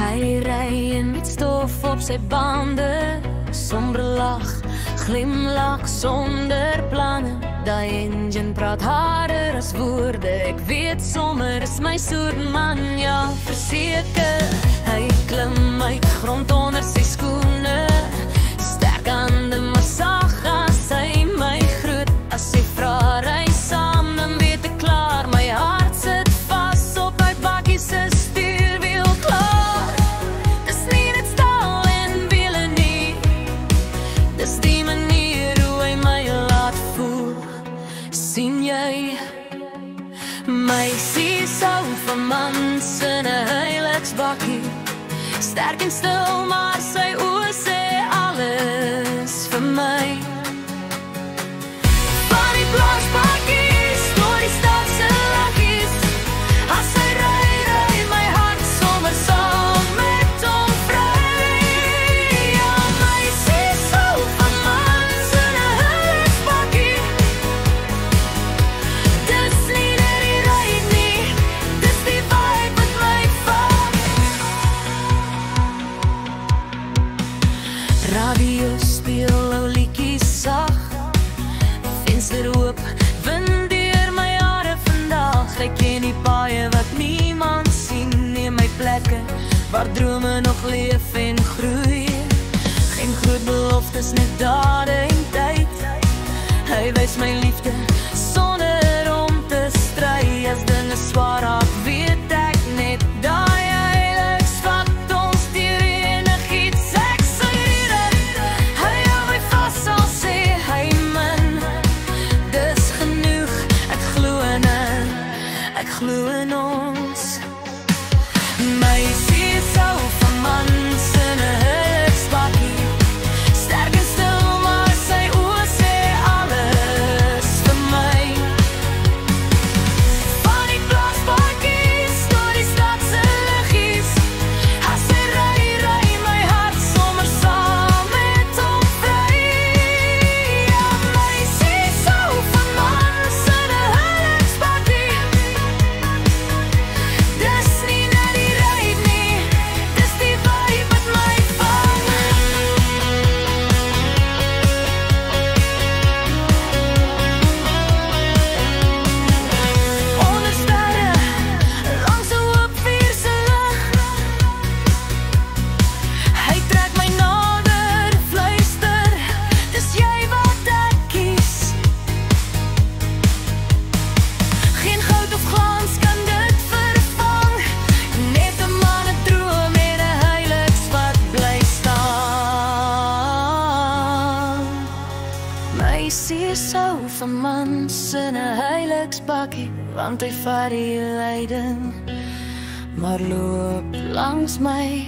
Hy ry en met stof op sy bande, somber lag, glimlach sonder planne. Die engine praat harder as woorde, ek weet sommer is my soort man, ja, verseker. Hy klim uit grond onder sy skoene, sterk hande maar sag as hy my groet. As hy vra ry saam, dan weet ek klaar, my hart sit vas op my bakkie se stuurwiel klaar. Dis nie net stal en wiele nie, dis die manier hoe hy my laat voel. Sien jy, my siesaw van mans in 'n huiliksbakkie, sterk en stil, maar sy oë sê alles vir my. Van die plaasbakkies, door die stad se lakkies, as hy ry my hart sommer saam met hom vry. Ja, my siesaw van mans in 'n huiliksbakkie, dis nie net die ride nie, dis die vibe wat my vang. Radio speel ou liedjies sag, venster oop, wind deur my hare vandag. Ek ken die paaie wat niemand sien, neem my plekke waar drome nog leef en groei. Geen groot beloftes, net dade en tyd. Hy wys my liefde sonder om te stry. As dinge swaar raak, weet ek net daai heiligs vat ons deur enigiets. Ek sal dit, hy hou my vas, sal sê hy min. Dis genoeg, ek glo in ons. My siesaw van mans in 'n huiliksbakkie, sterk en stil, maar sy oë sê alles vir my. Van die plaasbakkies, door die stad se liggies, as hy ry my hart sommer saam met hom vry. Ja, my siesaw van mans in 'n huiliksbakkie, dis nie net die ride nie, dis die vibe wat my vang. Onder sterre, langs 'n oop vuur se lig, hy trek my nader, fluister, dis jy wat ek kies. Geen goud of glans kan dit vervang, net 'n mannedroom en 'n heiligs wat bly staan. My siesaw van mans in 'n huiliksbakkie, want hy vat die lyding, maar loop langs my